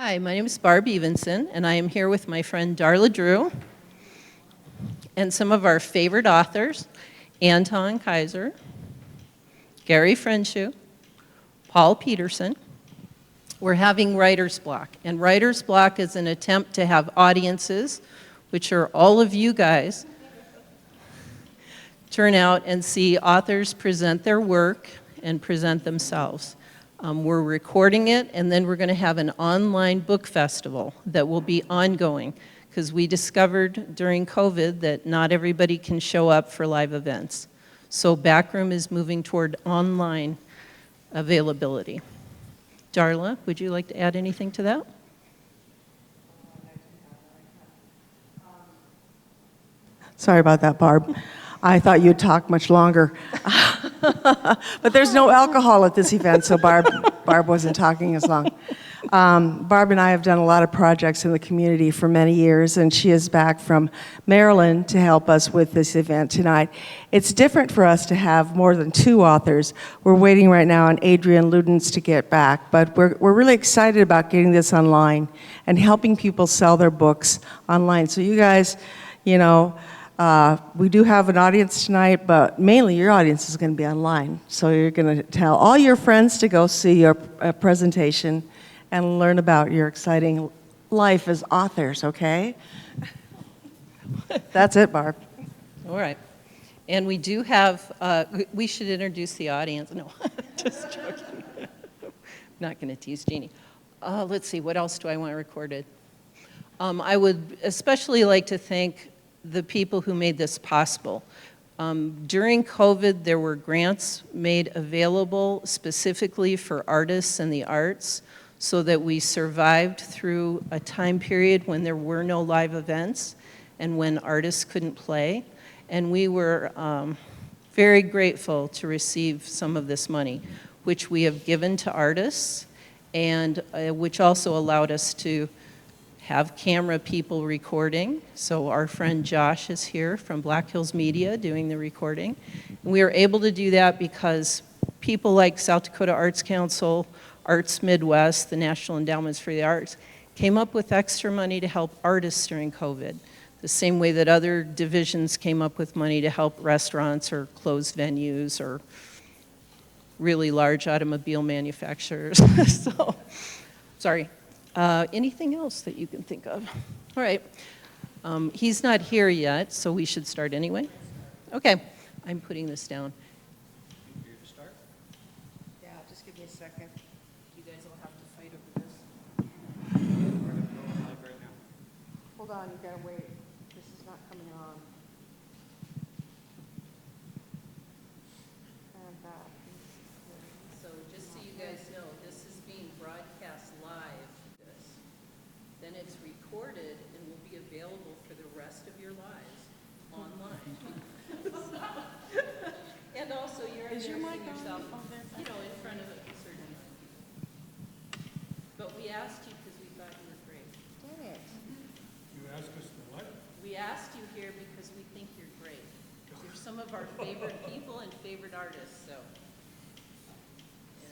Hi, my name is Barb Evenson, and I am here with my friend Darla Drew and some of our favorite authors, Anton Kaiser, Gary Friendshuh, Paul Peterson. We're having writer's block, and writer's block is an attempt to have audiences, which are all of you guys, turn out and see authors present their work and present themselves. We're recording it, and then we're going to have an online book festival that will be ongoing, because we discovered during COVID that not everybody can show up for live events. So Backroom is moving toward online availability. Darla, would you like to add anything to that? Sorry about that, Barb. I thought you'd talk much longer. But there's no alcohol at this event, so Barb wasn't talking as long. Barb and I have done a lot of projects in the community for many years, and she is back from Maryland to help us with this event tonight. It's different for us to have more than 2 authors. We're waiting right now on Adrian Ludens to get back, but we're really excited about getting this online and helping people sell their books online. So you guys, you know, we do have an audience tonight, but mainly your audience is going to be online. So you're going to tell all your friends to go see your presentation and learn about your exciting life as authors, okay? That's it, Barb. All right. And we do have, we should introduce the audience. No, just joking. Not going to tease Jeannie. Let's see, what else do I want recorded? I would especially like to thank the people who made this possible. During COVID, there were grants made available specifically for artists and the arts so that we survived through a time period when there were no live events and when artists couldn't play. And we were very grateful to receive some of this money, which we have given to artists and which also allowed us to have camera people recording. So our friend Josh is here from Black Hills Media doing the recording. And we were able to do that because people like South Dakota Arts Council, Arts Midwest, the National Endowments for the Arts, came up with extra money to help artists during COVID, the same way that other divisions came up with money to help restaurants or closed venues or really large automobile manufacturers. So, sorry. Anything else that you can think of? All right. He's not here yet, so we should start anyway. Okay. I'm putting this down. You here to start? Yeah, just give me a second. You guys will have to fight over this. We're going to go live right now. Hold on, you gotta wait. This is not coming on. And So just so you guys know, this is being broadcast live. Then it's recorded and will be available for the rest of your lives online. And also you're embarrassing yourself, you know, in front of a certain people. But we asked you because we thought you were great. Dang it. You asked us to what? We asked you here because we think you're great. You're some of our favorite people and favorite artists, so.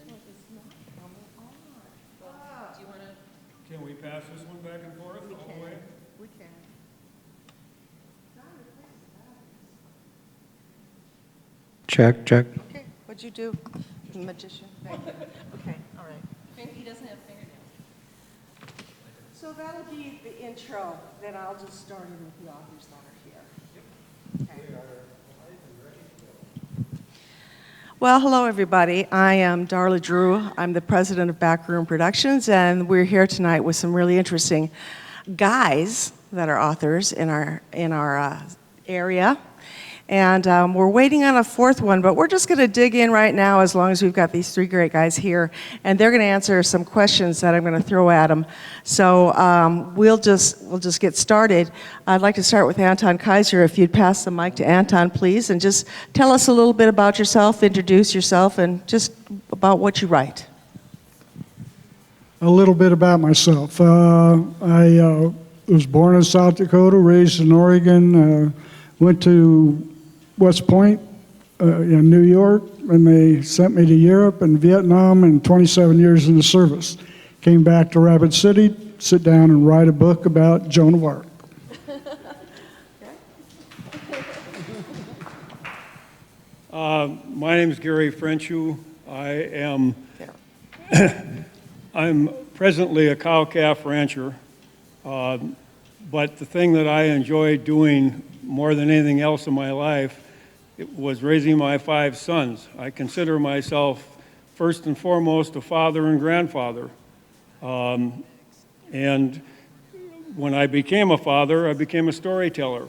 And, It's not coming on. well, do you want to? Can we pass this one back and forth all the way? We can. Check, check. Okay, what'd you do? Magician. Thank you. Okay, all right. He doesn't have fingernails. So that'll be the intro, then I'll just start in with the authors that are here. Okay. Well, hello everybody. I am Darla Drew. I'm the president of Backroom Productions, and we're here tonight with some really interesting guys that are authors in our area. And we're waiting on a 4th one, but we're just going to dig in right now as long as we've got these 3 great guys here, and they're going to answer some questions that I'm going to throw at them. So we'll just get started. I'd like to start with Anton Kaiser. If you'd pass the mic to Anton, please, and just tell us a little bit about yourself, introduce yourself, and just about what you write. A little bit about myself. I was born in South Dakota, raised in Oregon, went to West Point in New York, and they sent me to Europe and Vietnam and 27 years in the service. came back to Rapid City, sit down and write a book about Joan of Arc. My name is Gary Friendshuh. I'm presently a cow-calf rancher, but the thing that I enjoy doing more than anything else in my life was raising my 5 sons. I consider myself first and foremost a father and grandfather. And when I became a father, I became a storyteller.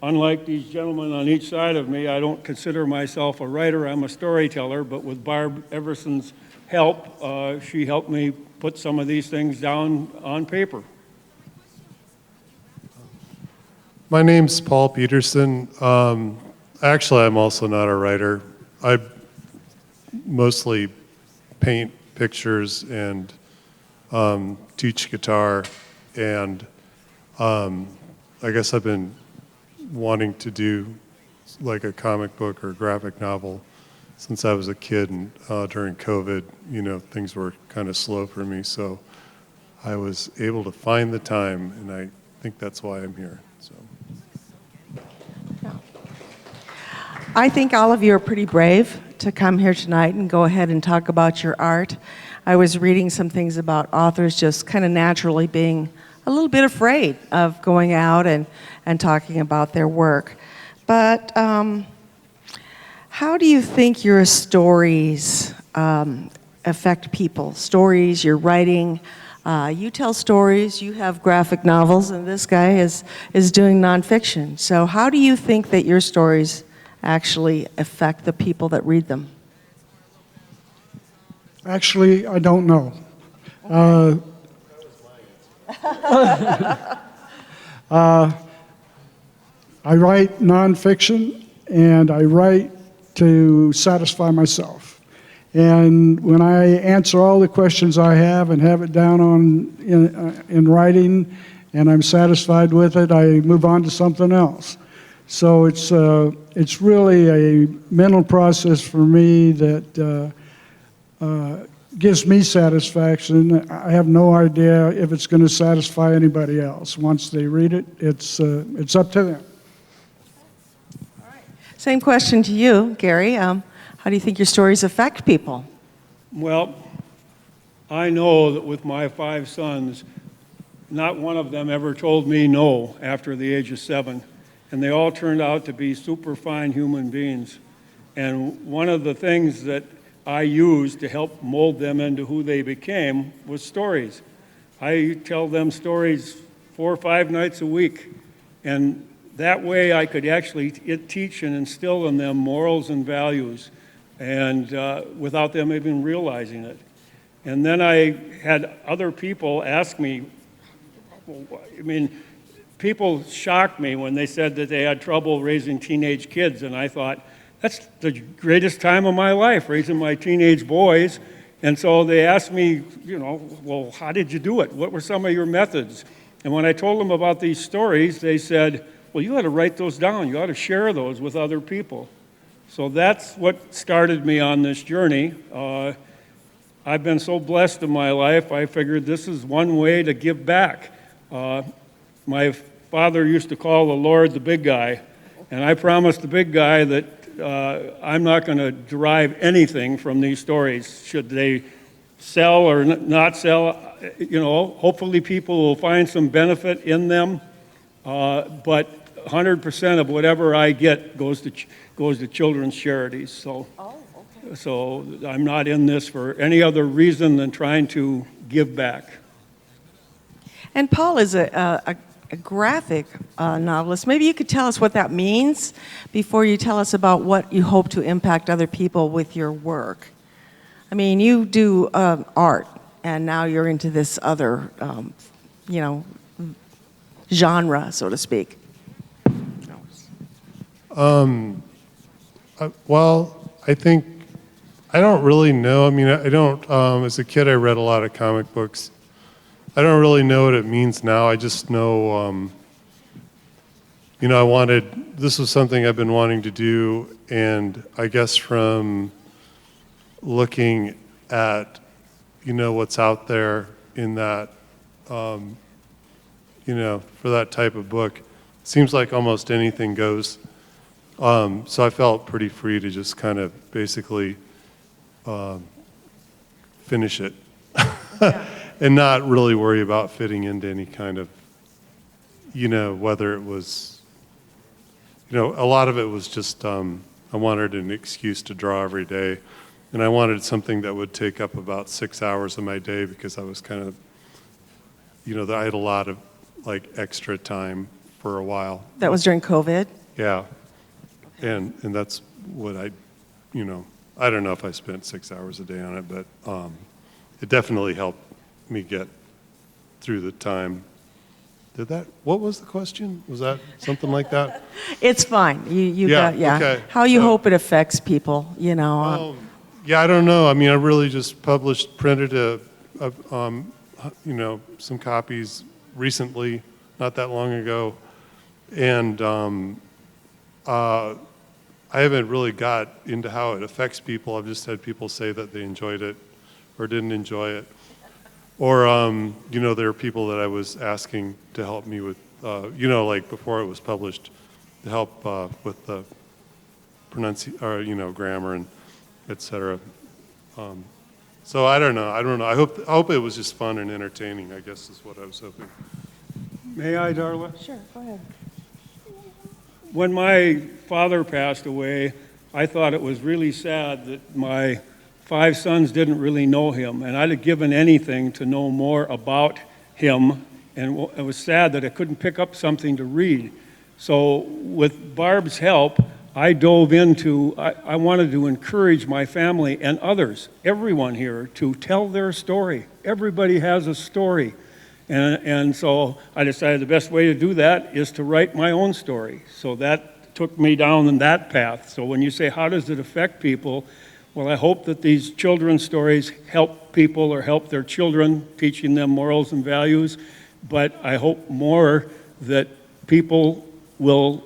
Unlike these gentlemen on each side of me, I don't consider myself a writer, I'm a storyteller, but with Barb Everson's help, she helped me put some of these things down on paper. My name's Paul Peterson. Actually, I'm also not a writer. I mostly paint pictures and teach guitar, and I guess I've been wanting to do like a comic book or graphic novel since I was a kid, and during COVID, things were kind of slow for me, so I was able to find the time, and I think that's why I'm here. So. I think all of you are pretty brave to come here tonight and go ahead and talk about your art. I was reading some things about authors just kind of naturally being a little bit afraid of going out and talking about their work. But how do you think your stories affect people? Stories, your writing, you tell stories, you have graphic novels, and this guy is doing nonfiction. So how do you think that your stories actually affect the people that read them? Actually, I don't know. I write nonfiction, and I write to satisfy myself. And when I answer all the questions I have and have it down in writing, and I'm satisfied with it, I move on to something else. So it's really a mental process for me that gives me satisfaction. I have no idea if it's going to satisfy anybody else. Once they read it, it's up to them. Same question to you, Gary. How do you think your stories affect people? Well, I know that with my 5 sons, not one of them ever told me no after the age of 7. And they all turned out to be super fine human beings. And one of the things that I used to help mold them into who they became was stories. I tell them stories 4 or 5 nights a week. And that way I could actually teach and instill in them morals and values, and without them even realizing it. And then I had other people ask me, people shocked me when they said that they had trouble raising teenage kids, and I thought, that's the greatest time of my life, raising my teenage boys. And so they asked me, well, how did you do it? What were some of your methods? And when I told them about these stories, they said, well, you ought to write those down. You ought to share those with other people. So that's what started me on this journey. I've been so blessed in my life, I figured this is one way to give back. My father used to call the Lord the big guy, and I promised the big guy that I'm not going to derive anything from these stories. Should they sell or not sell, hopefully people will find some benefit in them, but 100% of whatever I get goes to children's charities. So, so I'm not in this for any other reason than trying to give back. And Paul is a graphic novelist. Maybe you could tell us what that means before you tell us about what you hope to impact other people with your work. I mean, you do art, and now you're into this other, genre, so to speak. Well, I think, I don't really know. I mean, I don't, as a kid I read a lot of comic books. I don't really know what it means now. I just know, this was something I've been wanting to do, and I guess from looking at, what's out there in that, you know, for that type of book. Seems like almost anything goes. So I felt pretty free to just kind of basically finish it and not really worry about fitting into any kind of, you know, whether it was, you know, a lot of it was just I wanted an excuse to draw every day. And I wanted something that would take up about 6 hours of my day because I was kind of, you know, I had a lot of like extra time for a while. That was during COVID? Yeah. And that's what you know, I don't know if I spent 6 hours a day on it, but it definitely helped me get through the time. What was the question? Was that something like that? It's fine. You Yeah, got, yeah. okay. How you So- hope it affects people, you know. Yeah, I don't know. I mean, I really just printed you know, some copies recently, not that long ago, and I haven't really got into how it affects people. I've just had people say that they enjoyed it or didn't enjoy it, or you know, there are people that I was asking to help me with, you know, like before it was published, to help with the or you know, grammar and etc. So I don't know. I hope it was just fun and entertaining, I guess is what I was hoping. May I, Darla? Sure, go ahead. When my father passed away, I thought it was really sad that my 5 sons didn't really know him, and I'd have given anything to know more about him, and it was sad that I couldn't pick up something to read. So with Barb's help, I dove into, I wanted to encourage my family and others, everyone here, to tell their story. Everybody has a story. And so I decided the best way to do that is to write my own story. So that took me down that path. So when you say, how does it affect people? Well, I hope that these children's stories help people or help their children, teaching them morals and values. But I hope more that people will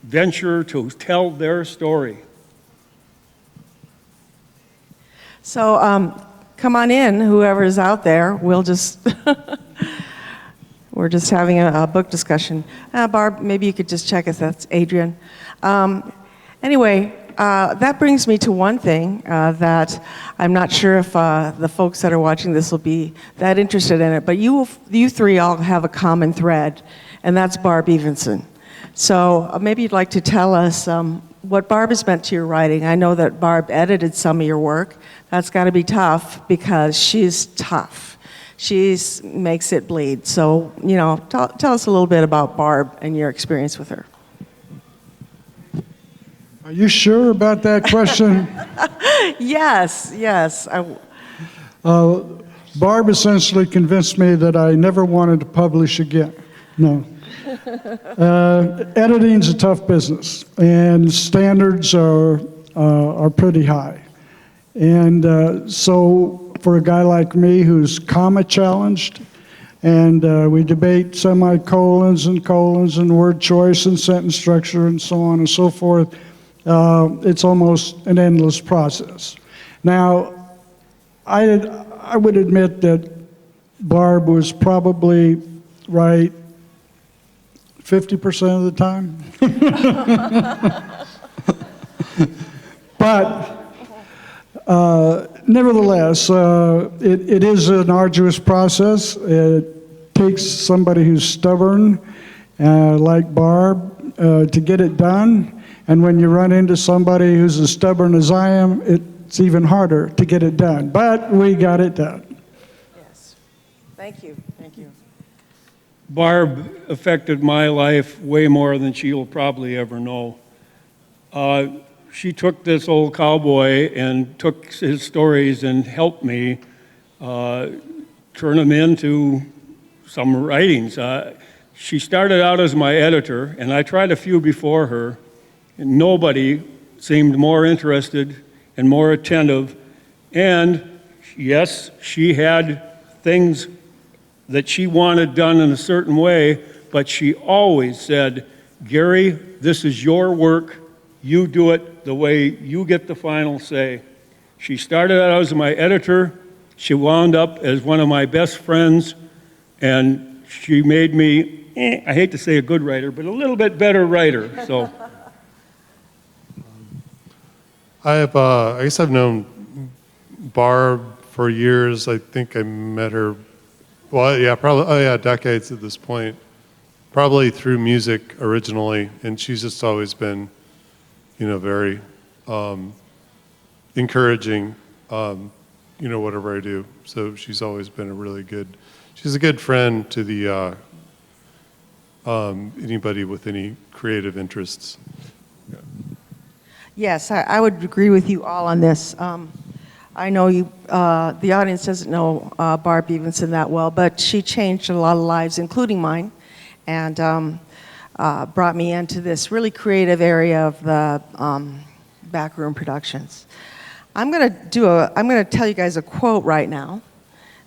venture to tell their story. So come on in, whoever's out there. We'll just, we're just having a book discussion. Barb, maybe you could just check if that's Adrian. Anyway, that brings me to one thing that I'm not sure if the folks that are watching this will be that interested in it, but you three all have a common thread, and that's Barb Evenson. So maybe you'd like to tell us what Barb has meant to your writing. I know that Barb edited some of your work. That's got to be tough because she's tough. She makes it bleed. So, you know, tell us a little bit about Barb and your experience with her. Are you sure about that question? Yes. Barb essentially convinced me that I never wanted to publish again. No. Editing's a tough business, and standards are pretty high. And so for a guy like me who's comma challenged, and we debate semicolons and colons and word choice and sentence structure and so on and so forth, it's almost an endless process. Now, I would admit that Barb was probably right 50% of the time. But nevertheless, it is an arduous process. It takes somebody who's stubborn, like Barb, to get it done. And when you run into somebody who's as stubborn as I am, it's even harder to get it done. But we got it done. Yes. Thank you. Barb affected my life way more than she'll probably ever know. She took this old cowboy and took his stories and helped me turn them into some writings. She started out as my editor, and I tried a few before her, and nobody seemed more interested and more attentive. And yes, she had things that she wanted done in a certain way, but she always said, Gary, this is your work. You do it the way you get the final say. She started out as my editor, She wound up as one of my best friends, and she made me, I hate to say a good writer, but a little bit better writer. So I guess I've known Barb for years. I think I met her, well, yeah, probably, oh yeah, decades at this point. Probably through music originally, and she's just always been, very encouraging, whatever I do. So she's always been she's a good friend to the anybody with any creative interests. Yeah. Yes, I would agree with you all on this. I know you, the audience doesn't know Barb Evenson that well, but she changed a lot of lives, including mine, and brought me into this really creative area of the backroom productions. I'm going to tell you guys a quote right now,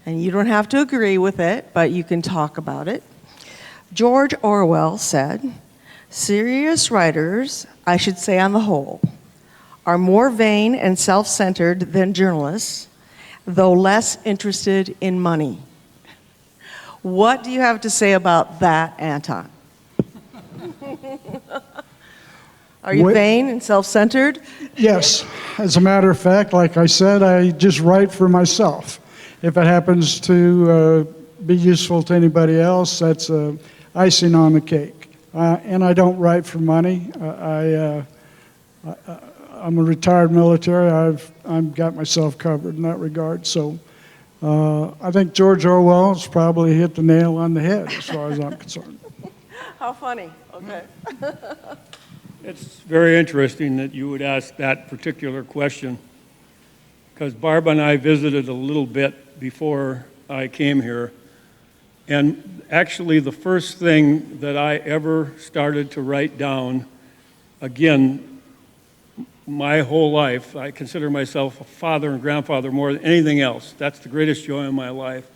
and you don't have to agree with it, but you can talk about it. George Orwell said, "Serious writers, I should say on the whole, are more vain and self-centered than journalists, though less interested in money." What do you have to say about that, Anton? Are you vain and self-centered? Yes. As a matter of fact, like I said, I just write for myself. If it happens to be useful to anybody else, that's icing on the cake. And I don't write for money. I'm a retired military. I've got myself covered in that regard. So I think George Orwell has probably hit the nail on the head as far as I'm concerned. How funny. Okay. it's very interesting that you would ask that particular question, because Barb and I visited a little bit before I came here. And actually, the first thing that I ever started to write down, again, my whole life, I consider myself a father and grandfather more than anything else. That's the greatest joy in my life.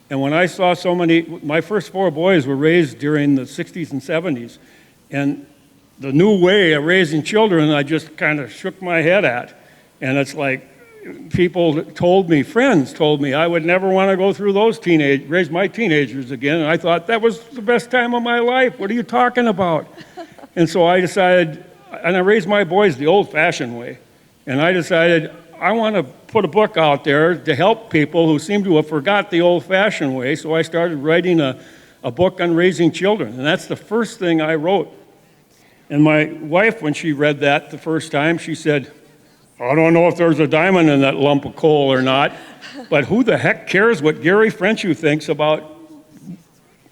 And when I saw so many, my first 4 boys were raised during the 60s and 70s. And the new way of raising children, I just kind of shook my head at. And it's like, people told me, friends told me, I would never want to go through those raise my teenagers again. And I thought, that was the best time of my life. What are you talking about? And so I decided, and I raised my boys the old-fashioned way. And I decided, I want to put a book out there to help people who seem to have forgot the old-fashioned way. So I started writing a book on raising children. And that's the first thing I wrote. And my wife, when she read that the first time, she said, I don't know if there's a diamond in that lump of coal or not, but who the heck cares what Gary Friendshuh thinks about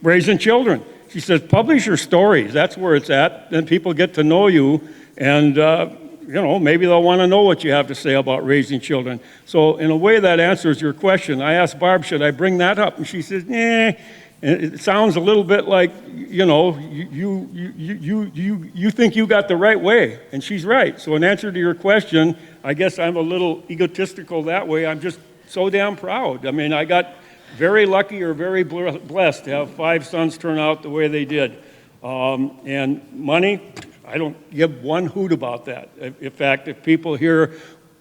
raising children? She says, publish your stories. That's where it's at. Then people get to know you, and maybe they'll want to know what you have to say about raising children. So in a way, that answers your question. I asked Barb, should I bring that up? And she says, And it sounds a little bit like, you think you got the right way, and she's right. So in answer to your question, I guess I'm a little egotistical that way. I'm just so damn proud. I mean, I got very lucky or very blessed to have 5 sons turn out the way they did. And money, I don't give one hoot about that. In fact, if people here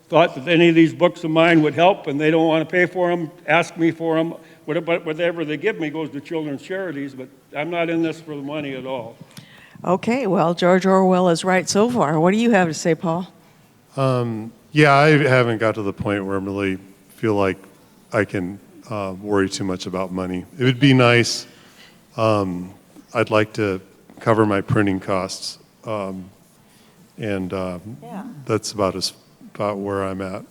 thought that any of these books of mine would help and they don't want to pay for them, ask me for them. Whatever they give me goes to children's charities, but I'm not in this for the money at all. Okay, well, George Orwell is right so far. What do you have to say, Paul? Yeah, I haven't got to the point where I really feel like I can worry too much about money. It would be nice. I'd like to cover my printing costs, and that's about where I'm at.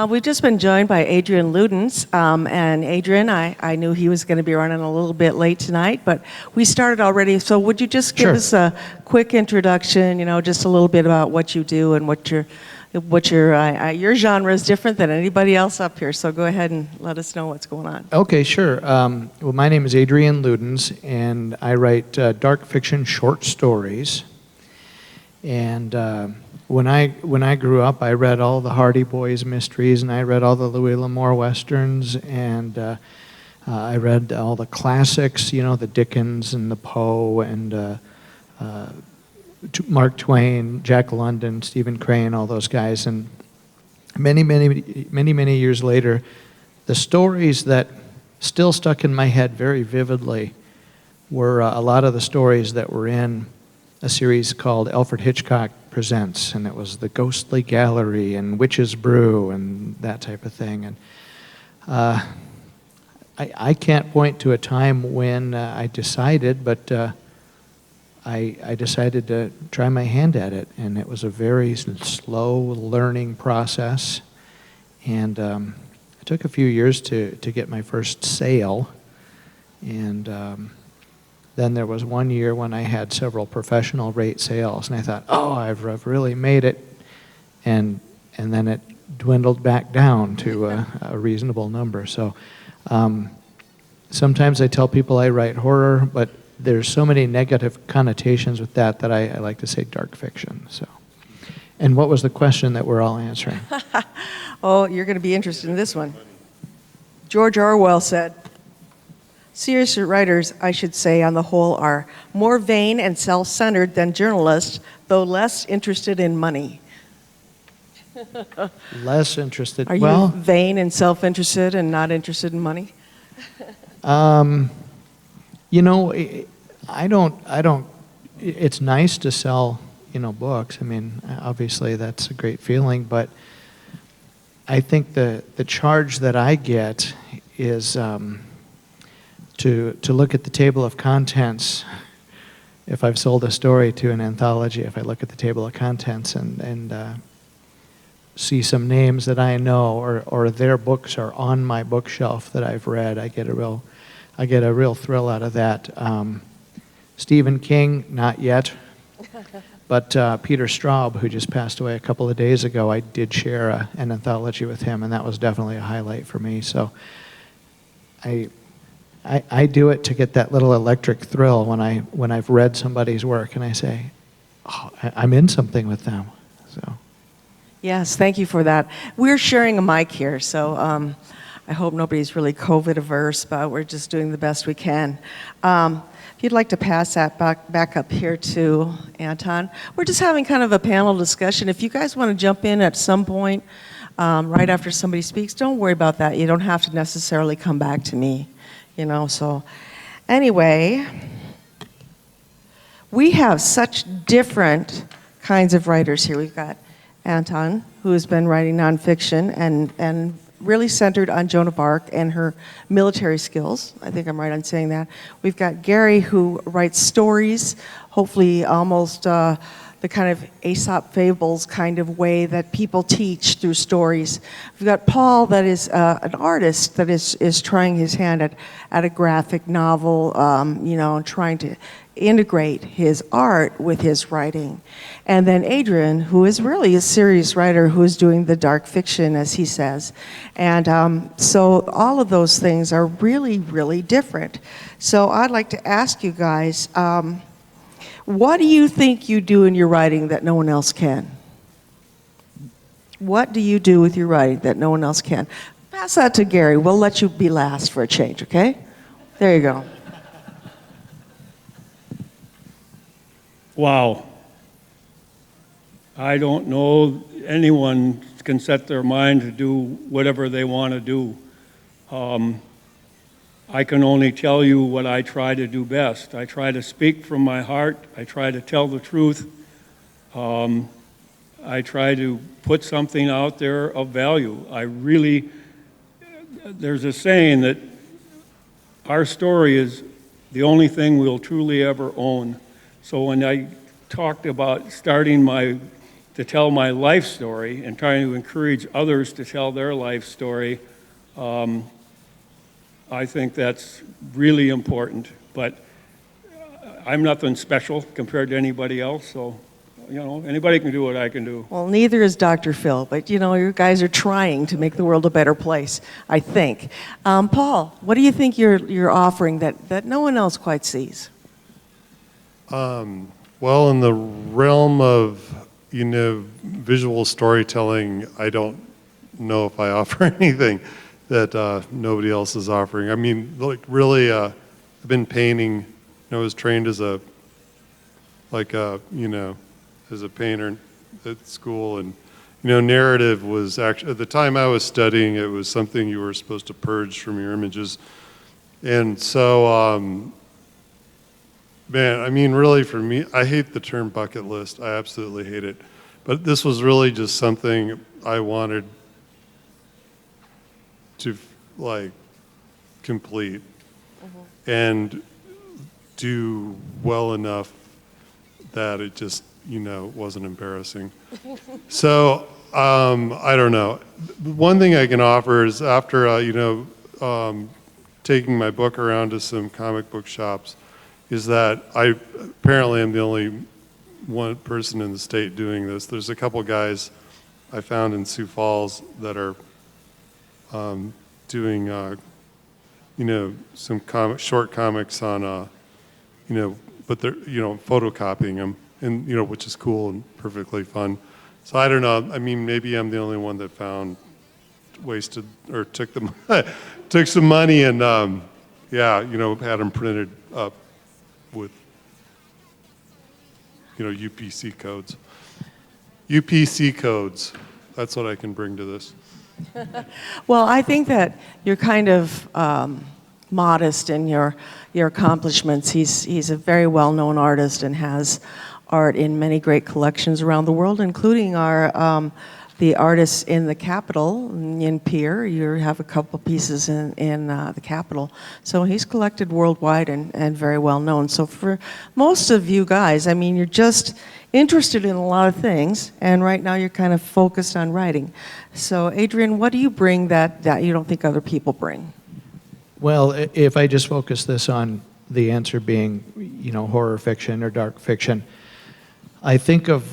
We've just been joined by Adrian Ludens, and Adrian, I knew he was going to be running a little bit late tonight, but we started already, so would you just give us a quick introduction, just a little bit about what you do and what your genre is different than anybody else up here, so go ahead and let us know what's going on. Okay, sure. Well, my name is Adrian Ludens, and I write dark fiction short stories, and when I grew up, I read all the Hardy Boys mysteries, and I read all the Louis L'Amour westerns, and I read all the classics, the Dickens and the Poe and Mark Twain, Jack London, Stephen Crane, all those guys. And many years later, the stories that still stuck in my head very vividly were a lot of the stories that were in a series called Alfred Hitchcock Presents, and it was The Ghostly Gallery and Witch's Brew and that type of thing. And I can't point to a time when I decided, but I decided to try my hand at it, and it was a very slow learning process. And it took a few years to get my first sale, and then there was one year when I had several professional rate sales, and I thought, oh, I've really made it, and then it dwindled back down to a reasonable number. So sometimes I tell people I write horror, but there's so many negative connotations with that I like to say dark fiction. So, and what was the question that we're all answering? Oh, you're going to be interested in this one. George Orwell said, serious writers, I should say, on the whole, are more vain and self-centered than journalists, though less interested in money. Less interested. Are you vain and self-interested and not interested in money? You know, I don't, it's nice to sell, books. I mean, obviously that's a great feeling, but I think the charge that I get is to look at the table of contents. If I've sold a story to an anthology, if I look at the table of contents and see some names that I know, or their books are on my bookshelf that I've read, I get a real thrill out of that. Stephen King, not yet, but Peter Straub, who just passed away a couple of days ago, I did share an anthology with him, and that was definitely a highlight for me. So I do it to get that little electric thrill when I've read somebody's work and I say, oh, I'm in something with them. So. Yes, thank you for that. We're sharing a mic here, so I hope nobody's really COVID averse, but we're just doing the best we can. If you'd like to pass that back up here to Anton. We're just having kind of a panel discussion. If you guys want to jump in at some point right after somebody speaks, don't worry about that. You don't have to necessarily come back to me, so anyway, we have such different kinds of writers here. We've got Anton, who has been writing nonfiction and really centered on Joan of Arc and her military skills. I think I'm right on saying that. We've got Gary, who writes stories, hopefully almost the kind of Aesop fables kind of way that people teach through stories. We've got Paul, that is an artist that is trying his hand at a graphic novel, trying to integrate his art with his writing. And then Adrian, who is really a serious writer who is doing the dark fiction, as he says. And so all of those things are really, really different. So I'd like to ask you guys, what do you think you do in your writing that no one else can? What do you do with your writing that no one else can? Pass that to Gary. We'll let you be last for a change, okay? There you go. Wow. I don't know anyone can set their mind to do whatever they want to do. I can only tell you what I try to do best. I try to speak from my heart. I try to tell the truth. I try to put something out there of value. There's a saying that our story is the only thing we'll truly ever own. So when I talked about starting to tell my life story and trying to encourage others to tell their life story, I think that's really important. But I'm nothing special compared to anybody else, so anybody can do what I can do. Well, neither is Dr. Phil, but you guys are trying to make the world a better place, I think. Paul, what do you think you're offering that no one else quite sees? Well, in the realm of, visual storytelling, I don't know if I offer anything that nobody else is offering. I mean, really, I've been painting. I was trained as a painter at school, and narrative was actually, at the time I was studying, it was something you were supposed to purge from your images. And so, man, I mean, really for me, I hate the term bucket list. I absolutely hate it. But this was really just something I wanted to, like, complete and do well enough that it just, wasn't embarrassing. So, I don't know. One thing I can offer is after, taking my book around to some comic book shops, is that I apparently am the only one person in the state doing this. There's a couple guys I found in Sioux Falls that are doing, some short comics on, but they're, photocopying them, and, which is cool and perfectly fun. So I don't know. I mean, maybe I'm the only one that found wasted or took some money and, had them printed up with, UPC codes. UPC codes. That's what I can bring to this. Well, I think that you're kind of modest in your accomplishments. He's a very well-known artist and has art in many great collections around the world, including our the artists in the Capitol, in Pierre. You have a couple pieces in the Capitol. So he's collected worldwide and very well known. So for most of you guys, I mean, you're just interested in a lot of things, and right now you're kind of focused on writing. So Adrian, what do you bring that you don't think other people bring? Well, if I just focus this on the answer being, horror fiction or dark fiction, I think of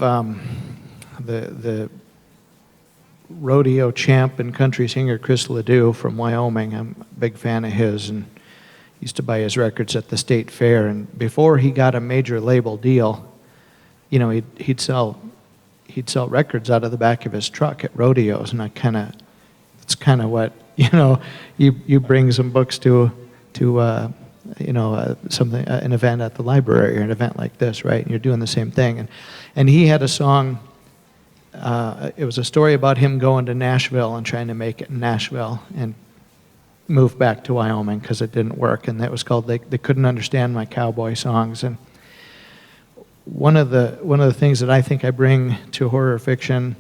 the rodeo champ and country singer Chris Ledoux from Wyoming. I'm a big fan of his and used to buy his records at the state fair. And before he got a major label deal, he'd sell records out of the back of his truck at rodeos, and it's kind of what you bring some books to something, an event at the library or an event like this, right? And you're doing the same thing. And he had a song. It was a story about him going to Nashville and trying to make it in Nashville and moved back to Wyoming because it didn't work. And that was called "They Couldn't Understand My Cowboy Songs." And one of the things that I think I bring to horror fiction,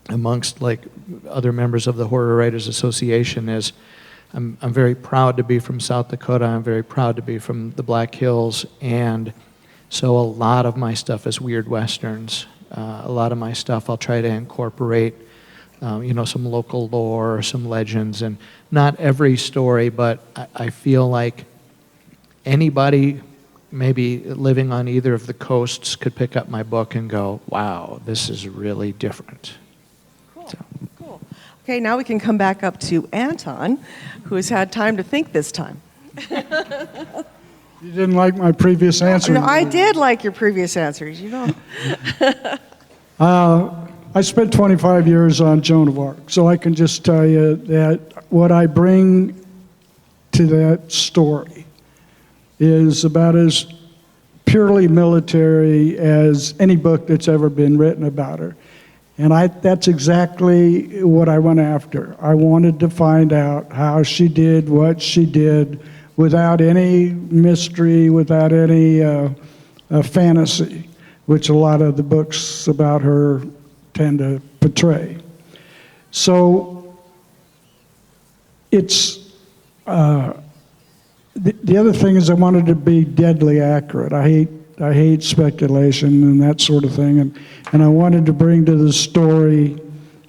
amongst like other members of the Horror Writers Association, is I'm very proud to be from South Dakota. I'm very proud to be from the Black Hills, and so a lot of my stuff is weird westerns. A lot of my stuff I'll try to incorporate, some local lore or some legends, and not every story, but I feel like anybody maybe living on either of the coasts could pick up my book and go, wow, this is really different. Cool, cool. Okay, now we can come back up to Anton, who has had time to think this time. You didn't like my previous answer. No, I did like your previous answers, I spent 25 years on Joan of Arc, so I can just tell you that what I bring to that story is about as purely military as any book that's ever been written about her. And that's exactly what I went after. I wanted to find out how she did what she did without any mystery, without any fantasy, which a lot of the books about her tend to portray. So it's, the other thing is I wanted to be deadly accurate. I hate speculation and that sort of thing, and I wanted to bring to the story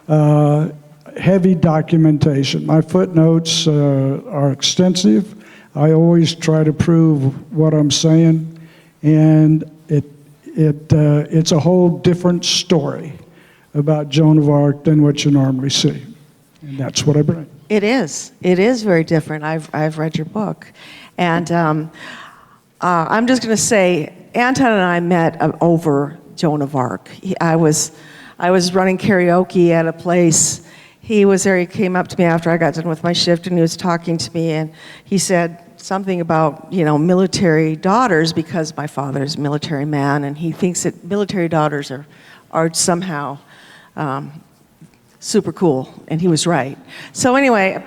heavy documentation. My footnotes are extensive. I always try to prove what I'm saying, and it's a whole different story about Joan of Arc than what you normally see, and that's what I bring. It is. It is very different. I've read your book, and I'm just going to say, Anton and I met over Joan of Arc. I was running karaoke at a place. He was there. He came up to me after I got done with my shift, and he was talking to me, and he said something about, military daughters, because my father's a military man, and he thinks that military daughters are somehow super cool, and he was right. So anyway,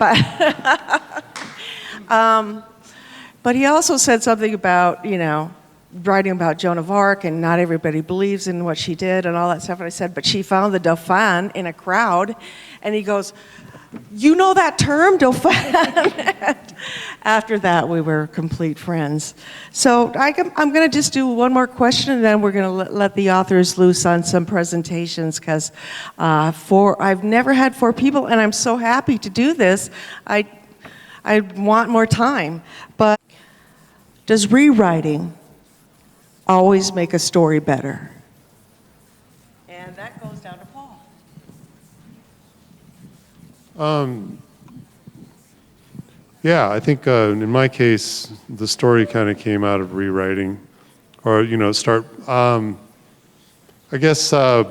but he also said something about, writing about Joan of Arc, and not everybody believes in what she did and all that stuff. And I said, but she found the Dauphin in a crowd, and he goes, you know that term, Dauphin? After that, we were complete friends. So I'm going to just do one more question, and then we're going to let the authors loose on some presentations, because I've never had 4 people, and I'm so happy to do this. I want more time. But does rewriting always make a story better? And that goes down to Paul. Yeah, I think in my case, the story kind of came out of rewriting, or I guess I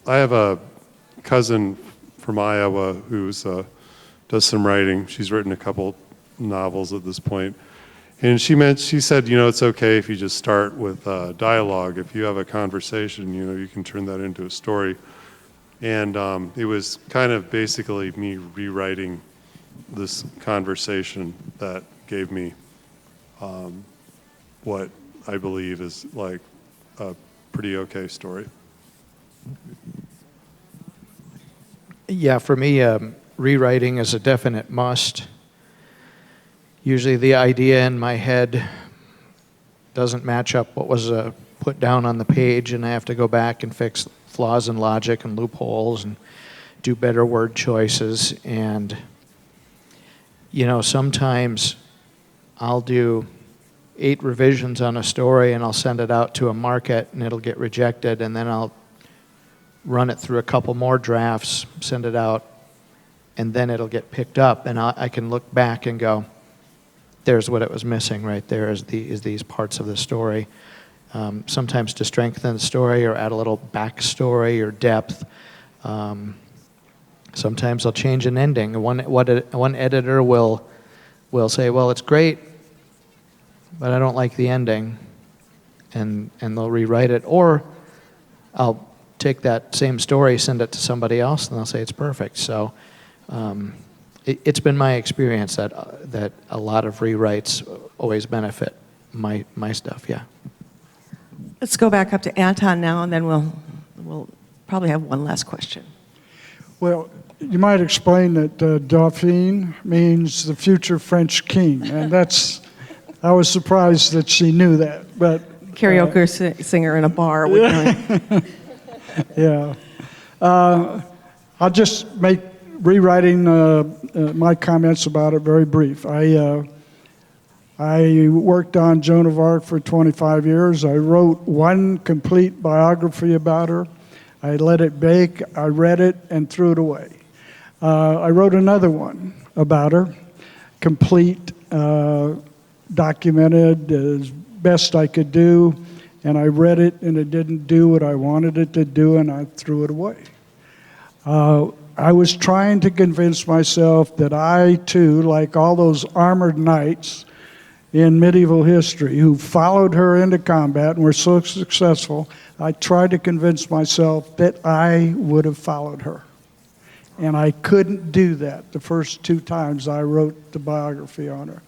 have a cousin from Iowa who's does some writing. She's written a couple novels at this point, and she said, it's okay if you just start with dialogue. If you have a conversation, you can turn that into a story. And it was kind of basically me rewriting this conversation that gave me what I believe is like a pretty okay story. Yeah, for me, rewriting is a definite must. Usually the idea in my head doesn't match up what was put down on the page, and I have to go back and fix flaws in logic and loopholes and do better word choices. And sometimes I'll do 8 revisions on a story, and I'll send it out to a market, and it'll get rejected, and then I'll run it through a couple more drafts, send it out, and then it'll get picked up, and I can look back and go, there's what it was missing right there, is these parts of the story. Sometimes to strengthen the story or add a little backstory or depth. Sometimes I'll change an ending. One editor will say, well, it's great, but I don't like the ending, and they'll rewrite it. Or I'll take that same story, send it to somebody else, and they'll say it's perfect. So it's been my experience that a lot of rewrites always benefit my stuff, yeah. Let's go back up to Anton now, and then we'll probably have one last question. Well, you might explain that Dauphin means the future French king, and I was surprised that she knew that. But Karaoke singer in a bar. Yeah. I'll just make rewriting my comments about it very brief. I worked on Joan of Arc for 25 years. I wrote one complete biography about her. I let it bake, I read it, and threw it away. I wrote another one about her, complete, documented as best I could do, and I read it, and it didn't do what I wanted it to do, and I threw it away. I was trying to convince myself that I, too, like all those armored knights in medieval history who followed her into combat and were so successful, I tried to convince myself that I would have followed her. And I couldn't do that the first 2 times I wrote the biography on her.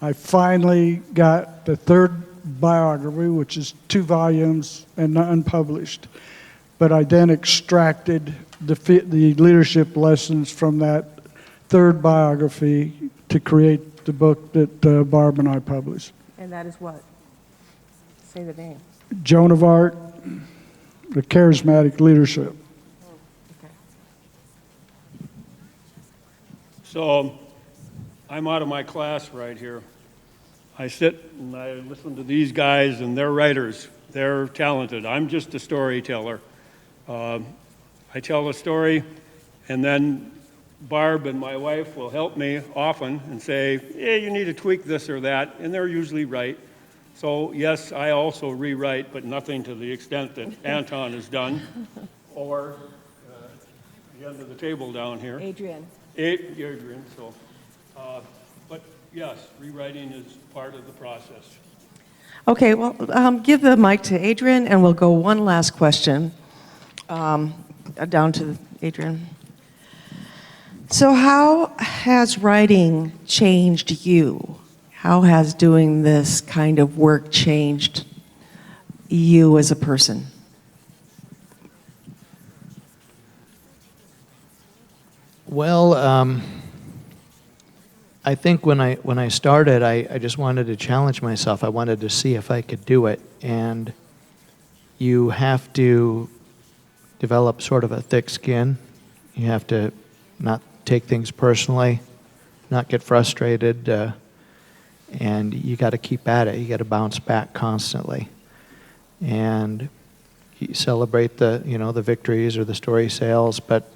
I finally got the 3rd biography, which is 2 volumes and unpublished. But I then extracted the leadership lessons from that 3rd biography to create the book that Barb and I published. And that is what? Say the name. Joan of Arc, The Charismatic Leadership. So I'm out of my class right here. I sit and I listen to these guys, and they're writers. They're talented. I'm just a storyteller. I tell a story, and then Barb and my wife will help me often and say, yeah, you need to tweak this or that, and they're usually right. So yes, I also rewrite, but nothing to the extent that Anton has done, or the end of the table down here. Adrian. Adrian, so, but yes, rewriting is part of the process. Okay, well, give the mic to Adrian, and we'll go one last question. down to Adrian. So how has writing changed you? How has doing this kind of work changed you as a person? Well, I think when I started, I just wanted to challenge myself. I wanted to see if I could do it. And you have to develop sort of a thick skin. You have to not take things personally, not get frustrated, and you got to keep at it. You got to bounce back constantly. And you celebrate the victories or the story sales, but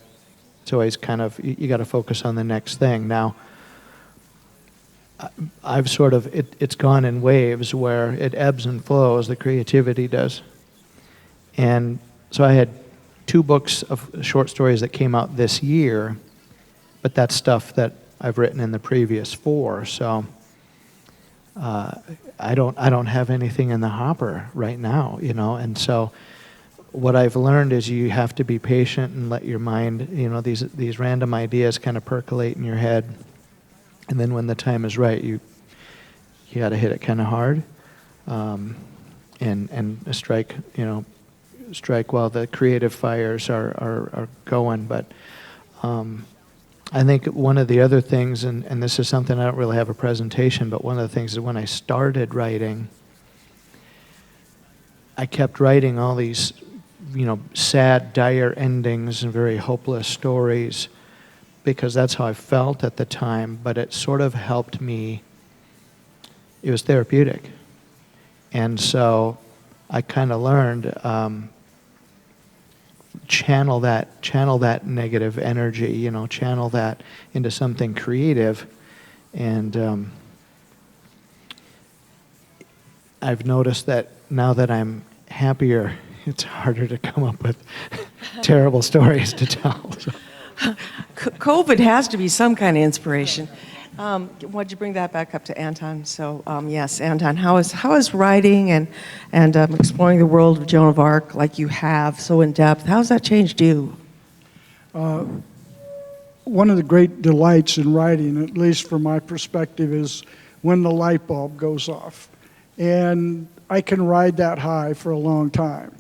it's always kind of, you got to focus on the next thing. Now, I've sort of, it's gone in waves where it ebbs and flows, the creativity does. And so I had 2 books of short stories that came out this year, but that's stuff that I've written in the previous 4. So I don't have anything in the hopper right now, and so what I've learned is you have to be patient and let your mind, these random ideas kind of percolate in your head. And then when the time is right, you got to hit it kind of hard, and strike while the creative fires are going. But I think one of the other things, and this is something I don't really have a presentation, but one of the things is when I started writing, I kept writing all these, sad, dire endings and very hopeless stories, because that's how I felt at the time, but it sort of helped me. It was therapeutic. And so I kind of learned, channel that negative energy, channel that into something creative. And I've noticed that now that I'm happier, it's harder to come up with terrible stories to tell. So. COVID has to be some kind of inspiration. Why'd you bring that back up to Anton? So yes, Anton, how is writing and exploring the world of Joan of Arc like you have so in depth? How has that changed you? One of the great delights in writing, at least from my perspective, is when the light bulb goes off. And I can ride that high for a long time.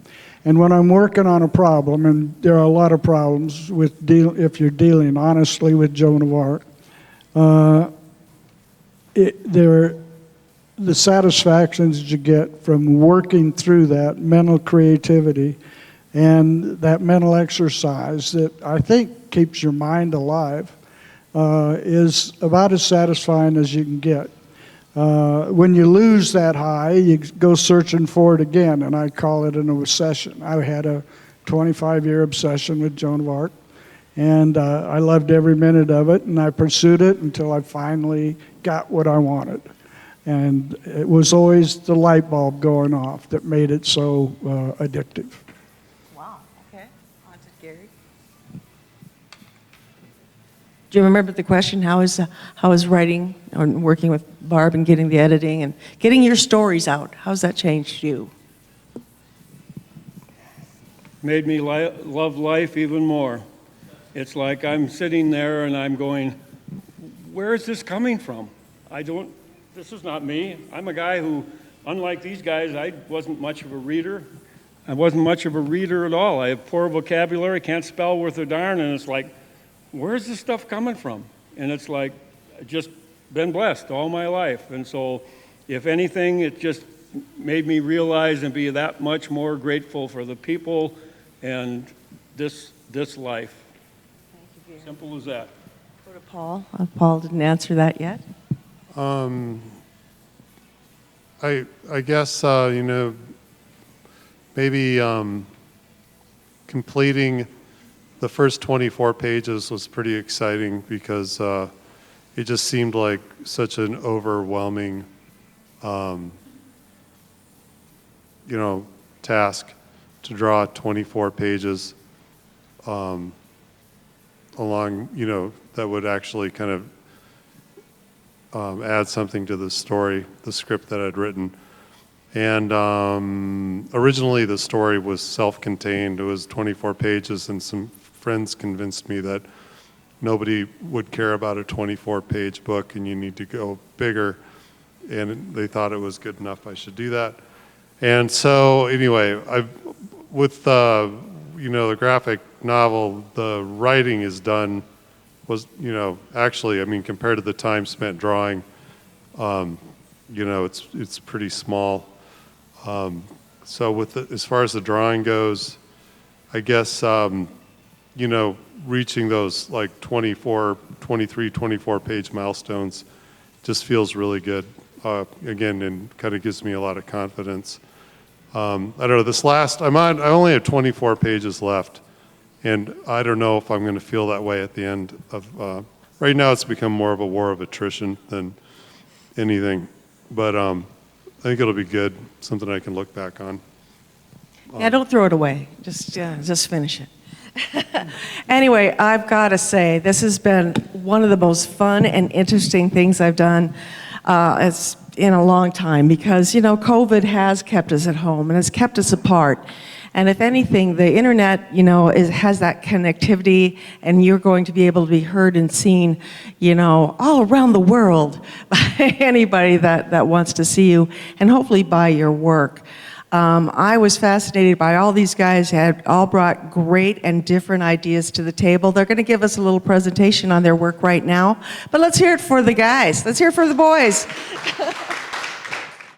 And when I'm working on a problem, and there are a lot of problems if you're dealing honestly with Joan of Arc, the satisfactions you get from working through that mental creativity and that mental exercise that I think keeps your mind alive is about as satisfying as you can get. When you lose that high, you go searching for it again, and I call it an obsession. I had a 25-year obsession with Joan of Arc, and I loved every minute of it, and I pursued it until I finally got what I wanted. And it was always the light bulb going off that made it so addictive. Wow, okay. On to Gary. Do you remember the question? How is writing or working with Barb and getting the editing and getting your stories out? How's that changed you? Made me love life even more. It's like I'm sitting there and I'm going, where is this coming from? This is not me. I'm a guy who, unlike these guys, I wasn't much of a reader. I wasn't much of a reader at all. I have poor vocabulary, can't spell worth a darn, and it's like, where's this stuff coming from? And it's like, I've just been blessed all my life. And so, if anything, it just made me realize and be that much more grateful for the people and this life. Thank you, Gary. Simple as that. Go to Paul. Paul didn't answer that yet. I guess, maybe completing the first 24 pages was pretty exciting because it just seemed like such an overwhelming, task to draw 24 pages along, that would actually kind of add something to the story, the script that I'd written. And originally the story was self-contained. It was 24 pages, and some friends convinced me that nobody would care about a 24-page book and you need to go bigger. And they thought it was good enough I should do that. And so anyway, with the graphic novel, the writing is done, actually, I mean, compared to the time spent drawing, it's pretty small. So as far as the drawing goes, I guess, reaching those like 23, 24 page milestones just feels really good. Again, and kind of gives me a lot of confidence. I don't know, I only have 24 pages left, and I don't know if I'm going to feel that way at the end of, right now it's become more of a war of attrition than anything, but I think it'll be good, something I can look back on. Yeah, don't throw it away. Just finish it. Anyway, I've got to say, this has been one of the most fun and interesting things I've done in a long time, because, COVID has kept us at home and has kept us apart. And if anything, the internet, has that connectivity, and you're going to be able to be heard and seen, all around the world by anybody that wants to see you, and hopefully buy your work. I was fascinated by all these guys, had all brought great and different ideas to the table. They're going to give us a little presentation on their work right now, but let's hear it for the guys. Let's hear it for the boys.